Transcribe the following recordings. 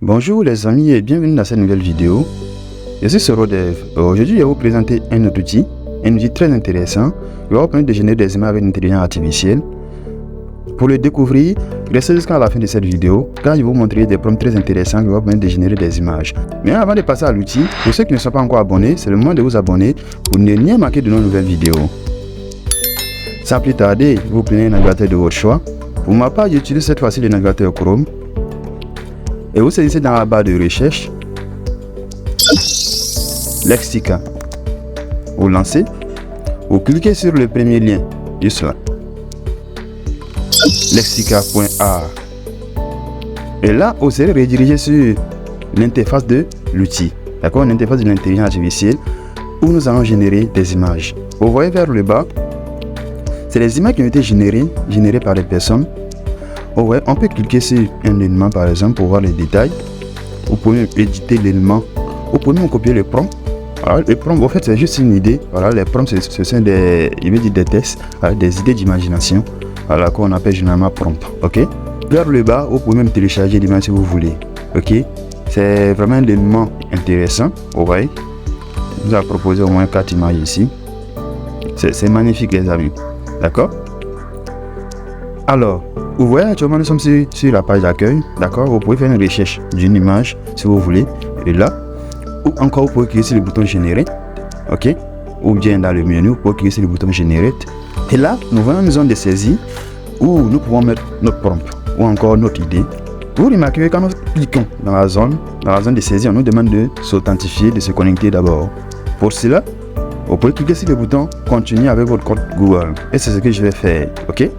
Bonjour les amis et bienvenue dans cette nouvelle vidéo. Je suis Sorodev. Aujourd'hui, je vais vous présenter un autre outil très intéressant qui va vous permettre de générer des images avec l'intelligence artificielle. Pour le découvrir, restez jusqu'à la fin de cette vidéo car je vais vous montrer des prompts très intéressants qui vont vous permettre de générer des images. Mais avant de passer à l'outil, pour ceux qui ne sont pas encore abonnés, c'est le moment de vous abonner pour ne rien manquer de nos nouvelles vidéos. Sans plus tarder, vous prenez un navigateur de votre choix. Pour ma part, j'utilise cette fois-ci le navigateur Chrome. Et vous saisissez dans la barre de recherche Lexica. Vous lancez, vous cliquez sur le premier lien, juste là, lexica.art. Et là, vous serez redirigé sur l'interface de l'outil, d'accord, l'interface de l'intelligence artificielle où nous allons générer des images. Vous voyez vers le bas, c'est les images qui ont été générées par les personnes. Oh ouais, on peut cliquer sur un élément par exemple pour voir les détails. Vous pouvez éditer l'élément. Vous pouvez même copier le prompt. Alors, le prompt, en fait, c'est juste une idée. Voilà, les prompts, ce sont des tests, des idées d'imagination. Voilà, qu'on appelle généralement prompt. Ok. Vers le bas, vous pouvez même télécharger l'image si vous voulez. Ok. C'est vraiment un élément intéressant. Vous voyez. Je vous ai proposé au moins 4 images ici. C'est magnifique, les amis. D'accord. Alors, vous voyez actuellement nous sommes sur la page d'accueil, d'accord. Vous pouvez faire une recherche d'une image si vous voulez, et là, ou encore vous pouvez cliquer sur le bouton générer, ok, ou bien dans le menu, vous pouvez cliquer sur le bouton générer, et là, nous voyons une zone de saisie où nous pouvons mettre notre prompt ou encore notre idée. Vous remarquez que quand nous cliquons dans la zone de saisie, on nous demande de s'authentifier, de se connecter d'abord. Pour cela, vous pouvez cliquer sur le bouton continuer avec votre compte Google, et c'est ce que je vais faire, ok.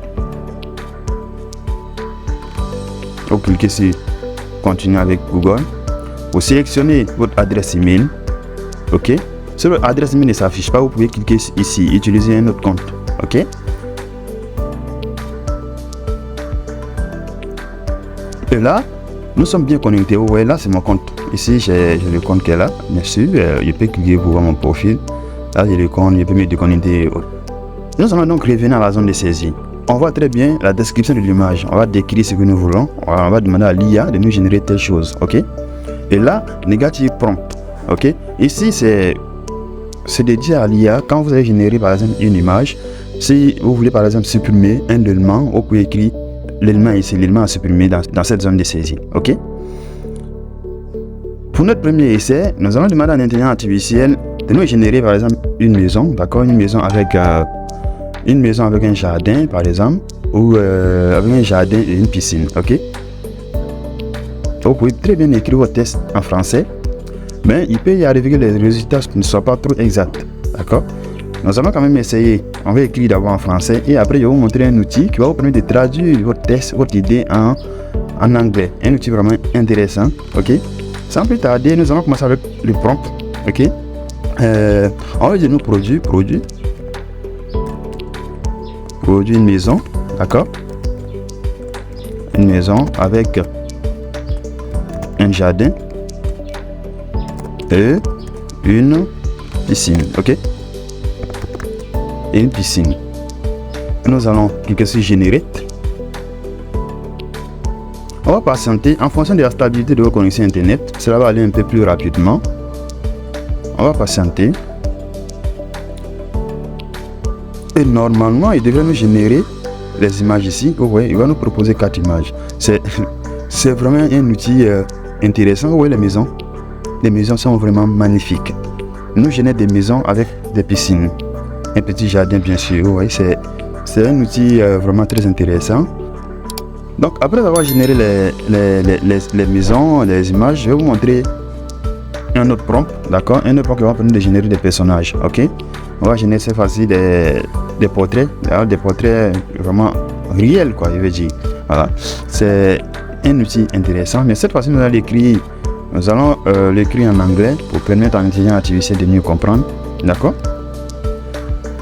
Vous cliquez sur continuer avec Google. Vous sélectionnez votre adresse email. Ok. Si votre adresse email ne s'affiche pas, vous pouvez cliquer ici, utiliser un autre compte. Ok. Et là, nous sommes bien connectés. Vous voyez là, c'est mon compte. Ici, j'ai le compte qui est là. Bien sûr, je peux cliquer pour voir mon profil. Là, j'ai le compte, je peux me déconnecter. Nous allons donc revenir à la zone de saisie. On voit très bien la description de l'image. On va décrire ce que nous voulons. On va demander à l'IA de nous générer telle chose. Ok. Et là, négatif prompt. Ok. Ici, c'est de dire à l'IA, quand vous allez générer par exemple une image, si vous voulez par exemple supprimer un élément, vous pouvez écrire l'élément ici, l'élément à supprimer dans cette zone de saisie. Ok. Pour notre premier essai, nous allons demander à l'intelligence artificielle de nous générer par exemple une maison. D'accord. Une maison avec un jardin par exemple, ou avec un jardin et une piscine, ok. Vous pouvez très bien écrire votre test en français, mais il peut y arriver que les résultats ne soient pas trop exacts, d'accord. Nous allons quand même essayer. On va écrire d'abord en français et après je vais vous montrer un outil qui va vous permettre de traduire votre test, votre idée en anglais. Un outil vraiment intéressant, ok. Sans plus tarder, nous allons commencer avec le prompt, ok. On va dire nous produire une maison, d'accord, une maison avec un jardin et une piscine, ok, et une piscine. Nous allons cliquer sur générer. On va patienter en fonction de la stabilité de votre connexion internet. Cela va aller un peu plus rapidement. On va patienter. Et normalement, il devrait nous générer les images ici. Vous voyez, il va nous proposer 4 images. C'est vraiment un outil intéressant. Vous voyez les maisons. Les maisons sont vraiment magnifiques. Nous génère des maisons avec des piscines. Un petit jardin, bien sûr. Vous voyez, c'est un outil vraiment très intéressant. Donc, après avoir généré les maisons, les images, je vais vous montrer un autre prompt. D'accord. Un autre prompt qui va permettre de générer des personnages. Ok. On va générer cette fois-ci des portraits, des portraits vraiment réels, quoi, je veux dire. Voilà, c'est un outil intéressant, mais cette fois-ci nous allons l'écrire en anglais pour permettre à l'intelligence artificielle de mieux comprendre. D'accord.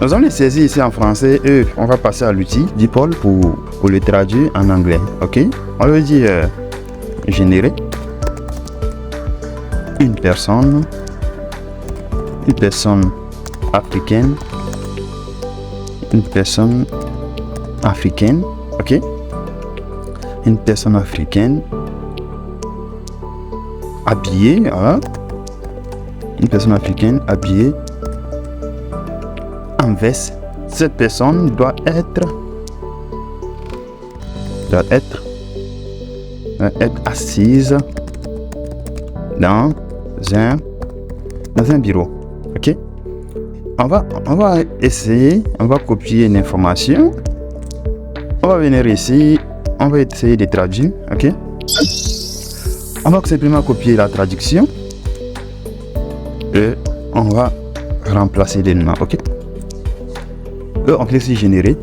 Nous allons les saisir ici en français et on va passer à l'outil DeepL pour le traduire en anglais. Ok. On veut dire générer une personne africaine, ok, une personne africaine habillée, voilà. Une personne africaine habillée en veste. Cette personne doit être assise dans un bureau. Ok, on va essayer, on va copier une information, on va venir ici, on va essayer de traduire. Ok, on va simplement copier la traduction et on va remplacer les noms. Ok, et on clique sur générer.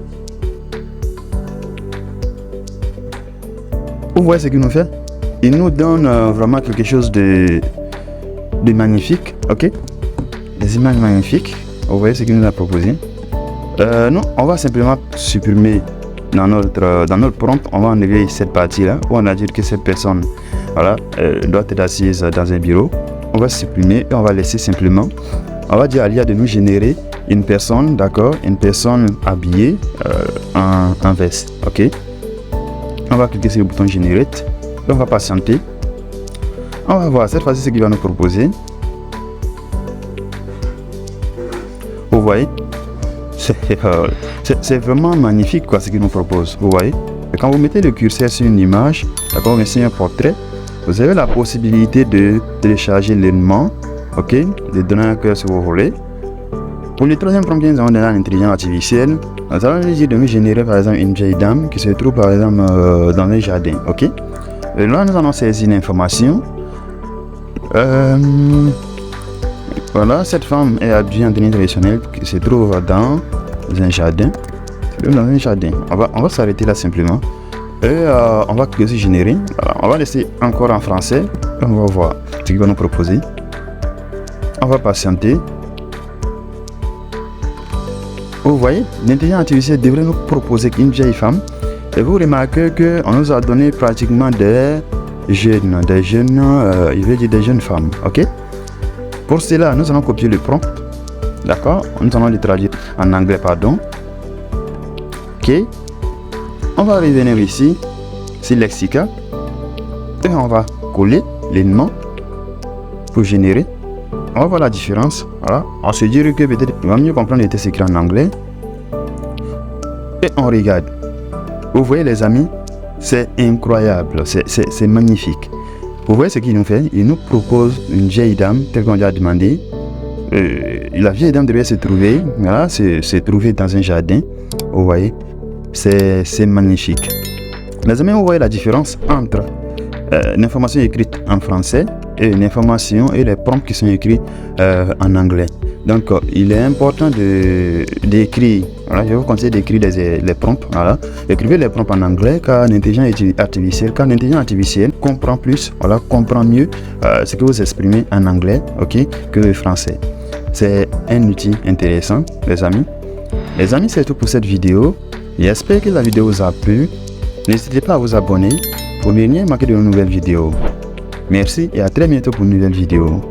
Vous voyez ce qu'il nous fait? Il nous donne vraiment quelque chose de magnifique. Ok, des images magnifiques. Vous voyez ce qu'il nous a proposé. Nous, on va simplement supprimer dans notre prompt. On va enlever cette partie là où on a dit que cette personne, voilà, doit être assise dans un bureau. On va supprimer et on va laisser simplement. On va dire à l'IA de nous générer une personne, d'accord, une personne habillée en veste. Ok, on va cliquer sur le bouton générer. On va patienter. On va voir cette fois-ci ce qu'il va nous proposer. Vous voyez, c'est vraiment magnifique quoi, ce qu'il nous propose. Vous voyez, et quand vous mettez le curseur sur une image, d'accord, mais sur un portrait, vous avez la possibilité de télécharger l'élément, ok, de donner un cœur si vous voulez. Pour le troisième prompt, nous avons donné l'intelligence artificielle. Nous allons lui dire de nous générer par exemple une vieille dame qui se trouve par exemple dans un jardin. Ok, et là nous allons saisir l'information. Voilà, cette femme est habillée en tenue traditionnelle qui se trouve dans un jardin. On va s'arrêter là simplement. Et on va cliquer sur générer. Voilà, on va laisser encore en français. Et on va voir ce qu'il va nous proposer. On va patienter. Vous voyez, l'intelligence artificielle devrait nous proposer une vieille femme. Et vous remarquez qu'on nous a donné pratiquement des jeunes, il veut dire des jeunes femmes. Ok. Pour cela, nous allons copier le prompt. D'accord. Nous allons le traduire en anglais, pardon. Ok. On va revenir ici, sur Lexica. Et on va coller les noms pour générer. On va voir la différence. Voilà. On se dit que peut-être il va mieux comprendre les textes écrits en anglais. Et on regarde. Vous voyez les amis, c'est incroyable, c'est magnifique. Vous voyez ce qu'il nous fait? Il nous propose une vieille dame, telle qu'on lui a demandé. La vieille dame devait se trouver, voilà, se trouver dans un jardin. Vous voyez, c'est magnifique. Les amis, vous voyez la différence entre l'information écrite en français et l'information et les prompts qui sont écrits en anglais. Donc, il est important d'écrire. Voilà, je vous conseille d'écrire les prompts. Voilà. Écrivez les prompts en anglais car l'intelligence artificielle comprend plus, voilà, comprend mieux ce que vous exprimez en anglais, ok, que le français. C'est un outil intéressant, les amis. Les amis, c'est tout pour cette vidéo. J'espère que la vidéo vous a plu. N'hésitez pas à vous abonner pour ne rien manquer de nos nouvelles vidéos. Merci et à très bientôt pour une nouvelle vidéo.